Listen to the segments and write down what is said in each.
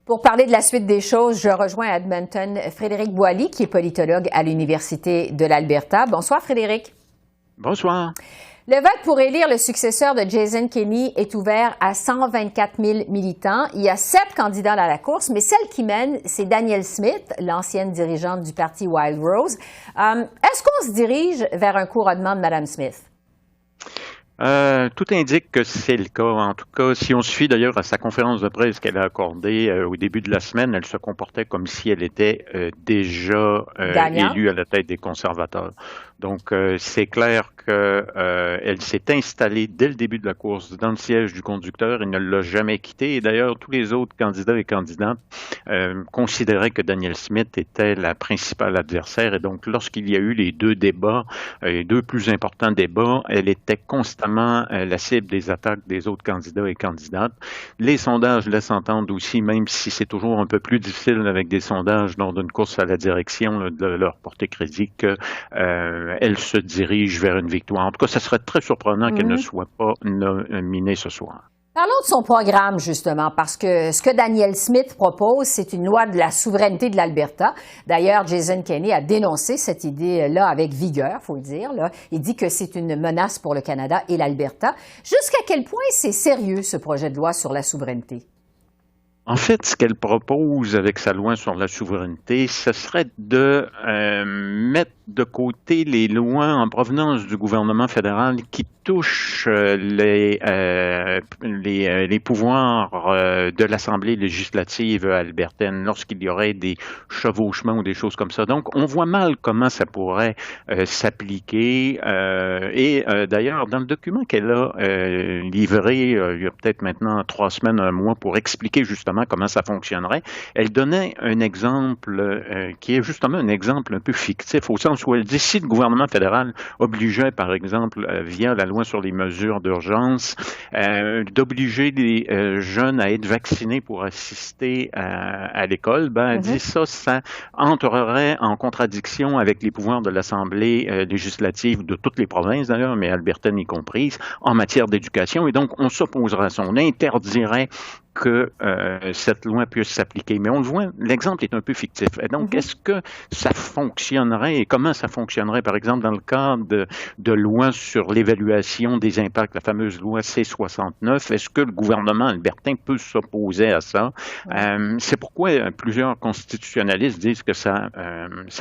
Pour parler de la suite des choses, je rejoins à Edmonton Frédéric Boily, qui est politologue à l'Université de l'Alberta. Bonsoir, Frédéric. Bonsoir. Le vote pour élire le successeur de Jason Kenney est ouvert à 124 000 militants. Il y a 7 candidats dans la course, mais celle qui mène, c'est Danielle Smith, l'ancienne dirigeante du parti Wild Rose. Est-ce qu'on se dirige vers un couronnement de Mme Smith? Tout indique que c'est le cas. En tout cas, si on se fie d'ailleurs à sa conférence de presse qu'elle a accordée au début de la semaine, elle se comportait comme si elle était déjà élue à la tête des conservateurs. Donc, c'est clair qu'elle s'est installée dès le début de la course dans le siège du conducteur et ne l'a jamais quitté. Et d'ailleurs, tous les autres candidats et candidates considéraient que Danielle Smith était la principale adversaire. Et donc, lorsqu'il y a eu les deux débats, les deux plus importants débats, elle était constamment la cible des attaques des autres candidats et candidates. Les sondages laissent entendre aussi, même si c'est toujours un peu plus difficile avec des sondages lors d'une course à la direction là, de leur porter crédit, que elle se dirige vers une victoire. En tout cas, ça serait très surprenant qu'elle ne soit pas nominée ce soir. Parlons de son programme, justement, parce que ce que Danielle Smith propose, c'est une loi de la souveraineté de l'Alberta. D'ailleurs, Jason Kenney a dénoncé cette idée-là avec vigueur, faut le dire. Là. Il dit que c'est une menace pour le Canada et l'Alberta. Jusqu'à quel point c'est sérieux, ce projet de loi sur la souveraineté? En fait, ce qu'elle propose avec sa loi sur la souveraineté, ce serait de mettre de côté les lois en provenance du gouvernement fédéral qui touchent les pouvoirs de l'Assemblée législative albertaine lorsqu'il y aurait des chevauchements ou des choses comme ça. Donc, on voit mal comment ça pourrait s'appliquer. D'ailleurs, dans le document qu'elle a livré il y a peut-être maintenant 3 semaines, un mois, pour expliquer justement comment ça fonctionnerait, elle donnait un exemple qui est justement un exemple un peu fictif, au sens où elle dit si le gouvernement fédéral obligeait, par exemple, via la loi sur les mesures d'urgence, d'obliger les jeunes à être vaccinés pour assister à l'école, elle dit ça entrerait en contradiction avec les pouvoirs de l'Assemblée législative de toutes les provinces d'ailleurs, mais albertaine y comprise, en matière d'éducation, et donc on s'opposerait à ça, on interdirait que cette loi puisse s'appliquer. Mais on le voit, l'exemple est un peu fictif. Et donc, est-ce que ça fonctionnerait et comment ça fonctionnerait, par exemple, dans le cadre de loi sur l'évaluation des impacts, la fameuse loi C-69? Est-ce que le gouvernement albertain peut s'opposer à ça? C'est pourquoi plusieurs constitutionnalistes disent que ça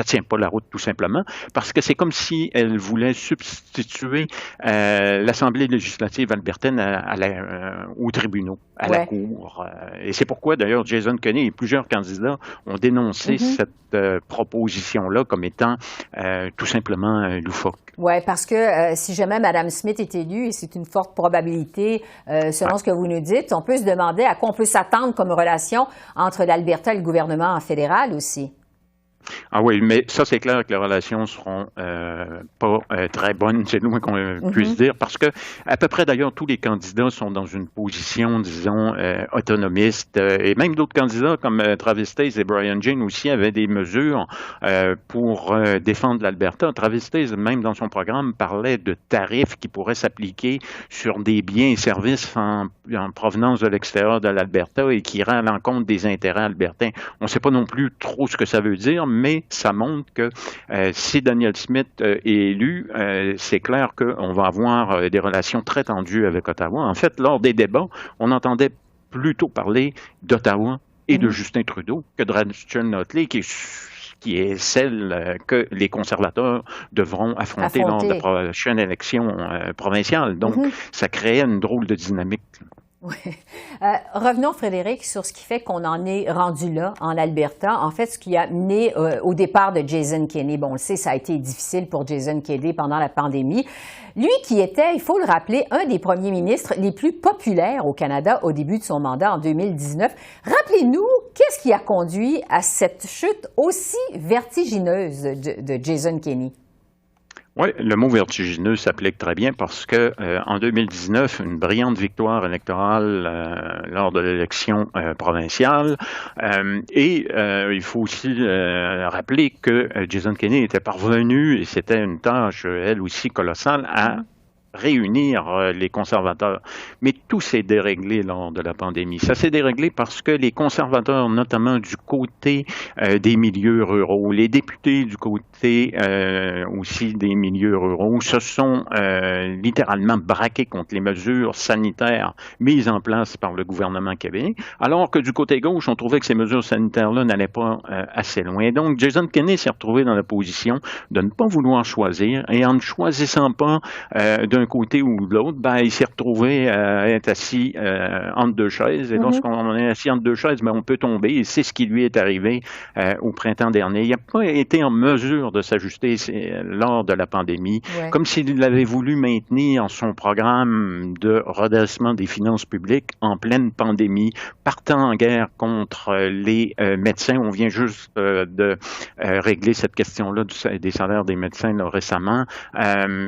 tient pas la route, tout simplement, parce que c'est comme si elle voulait substituer l'Assemblée législative albertaine aux tribunaux, à la Cour. Et c'est pourquoi, d'ailleurs, Jason Kenney et plusieurs candidats ont dénoncé cette proposition-là comme étant tout simplement loufoque. Oui, parce que si jamais Mme Smith est élue, et c'est une forte probabilité, selon ce que vous nous dites, on peut se demander à quoi on peut s'attendre comme relation entre l'Alberta et le gouvernement fédéral aussi. Ah oui, mais ça, c'est clair que les relations seront pas très bonnes, c'est le moins qu'on puisse dire, parce que à peu près, d'ailleurs, tous les candidats sont dans une position, disons, autonomiste, et même d'autres candidats comme Travis Stace et Brian Jane aussi avaient des mesures pour défendre l'Alberta. Travis Stace, même dans son programme, parlait de tarifs qui pourraient s'appliquer sur des biens et services en provenance de l'extérieur de l'Alberta et qui iraient à l'encontre des intérêts albertains. On ne sait pas non plus trop ce que ça veut dire, mais ça montre que si Danielle Smith est élue, c'est clair qu'on va avoir des relations très tendues avec Ottawa. En fait, lors des débats, on entendait plutôt parler d'Ottawa et de Justin Trudeau que de Rachel Notley, qui est celle que les conservateurs devront affronter lors de la prochaine élection provinciale. Donc, ça créait une drôle de dynamique. Oui. Revenons, Frédéric, sur ce qui fait qu'on en est rendu là, en Alberta. En fait, ce qui a mené au départ de Jason Kenney. Bon, on le sait, ça a été difficile pour Jason Kenney pendant la pandémie. Lui qui était, il faut le rappeler, un des premiers ministres les plus populaires au Canada au début de son mandat en 2019. Rappelez-nous, qu'est-ce qui a conduit à cette chute aussi vertigineuse de Jason Kenney? Oui, le mot vertigineux s'applique très bien parce que en 2019, une brillante victoire électorale lors de l'élection provinciale il faut aussi rappeler que Jason Kenney était parvenu, et c'était une tâche, elle aussi, colossale, à réunir les conservateurs. Mais tout s'est déréglé lors de la pandémie. Ça s'est déréglé parce que les conservateurs, notamment du côté des milieux ruraux, les députés du côté aussi des milieux ruraux, se sont littéralement braqués contre les mesures sanitaires mises en place par le gouvernement Québec, alors que du côté gauche, on trouvait que ces mesures sanitaires-là n'allaient pas assez loin. Donc, Jason Kenney s'est retrouvé dans la position de ne pas vouloir choisir, et en ne choisissant pas d'un côté ou de l'autre, ben, il s'est retrouvé à être assis entre deux chaises, et lorsqu'on est assis entre deux chaises, ben, on peut tomber, et c'est ce qui lui est arrivé au printemps dernier. Il n'a pas été en mesure de s'ajuster lors de la pandémie, comme s'il avait voulu maintenir son programme de redressement des finances publiques en pleine pandémie, partant en guerre contre les médecins. On vient juste de régler cette question-là des salaires des médecins là, récemment,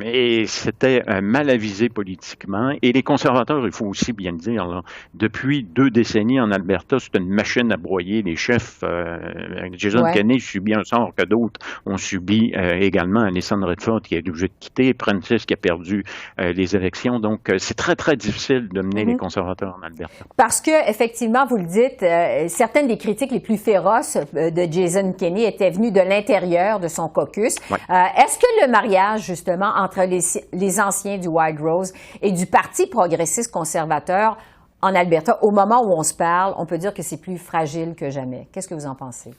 et c'était mal avisé politiquement. Et les conservateurs, il faut aussi bien le dire, là, depuis 2 décennies en Alberta, c'est une machine à broyer. Les chefs, Jason Kenney subit un sort que d'autres ont subi également. Alison Redford qui est obligé de quitter, Prentice qui a perdu les élections. Donc, c'est très, très difficile de mener les conservateurs en Alberta. Parce que, effectivement, vous le dites, certaines des critiques les plus féroces de Jason Kenney étaient venues de l'intérieur de son caucus. Est-ce que le mariage, justement, entre les anciens du Wild Rose et du Parti progressiste conservateur en Alberta, au moment où on se parle, on peut dire que c'est plus fragile que jamais? Qu'est-ce que vous en pensez?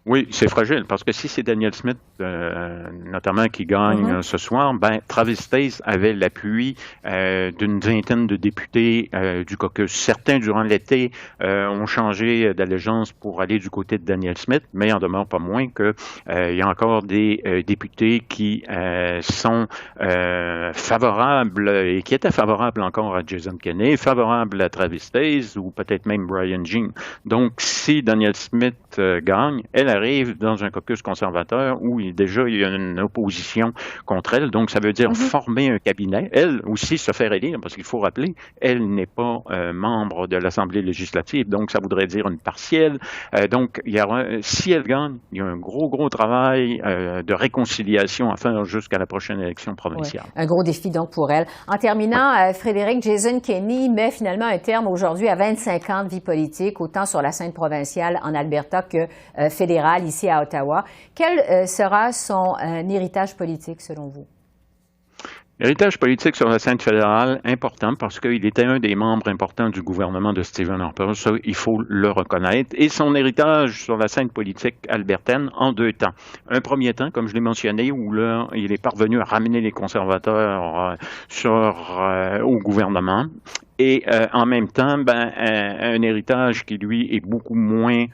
Oui, c'est fragile, parce que si c'est Danielle Smith, notamment, qui gagne ce soir, ben, Travis Stace avait l'appui d'une vingtaine de députés du caucus. Certains, durant l'été, ont changé d'allégeance pour aller du côté de Danielle Smith, mais il en demeure pas moins que il y a encore des députés qui sont favorables et qui étaient favorables encore à Jason Kenney, favorables à Travis Stace ou peut-être même Brian Jean. Donc, si Danielle Smith gagne, elle arrive dans un caucus conservateur où il y a une opposition contre elle. Donc, ça veut dire former un cabinet. Elle aussi se faire élire, parce qu'il faut rappeler, elle n'est pas membre de l'Assemblée législative. Donc, ça voudrait dire une partielle. Donc, si elle gagne, il y a un gros travail de réconciliation à faire jusqu'à la prochaine élection provinciale. Un gros défi, donc, pour elle. En terminant, Frédéric, Jason Kenney met finalement un terme aujourd'hui à 25 ans de vie politique, autant sur la scène provinciale en Alberta que fédérale ici à Ottawa. Quel sera son héritage politique, selon vous? Héritage politique sur la scène fédérale, important parce qu'il était un des membres importants du gouvernement de Stephen Harper, ça, il faut le reconnaître. Et son héritage sur la scène politique albertaine en 2 temps. Un premier temps, comme je l'ai mentionné, où là, il est parvenu à ramener les conservateurs au gouvernement. Et en même temps, un héritage qui, lui, est beaucoup moins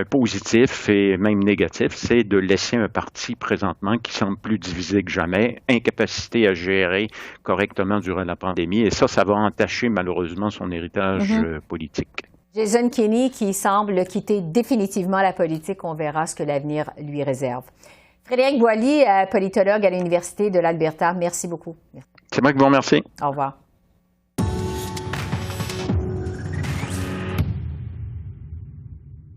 positif et même négatif, c'est de laisser un parti présentement qui semble plus divisé que jamais, incapacité à gérer correctement durant la pandémie. Et ça va entacher malheureusement son héritage politique. Jason Kenney qui semble quitter définitivement la politique, on verra ce que l'avenir lui réserve. Frédéric Boily, politologue à l'Université de l'Alberta, merci beaucoup. C'est moi qui vous remercie. Au revoir.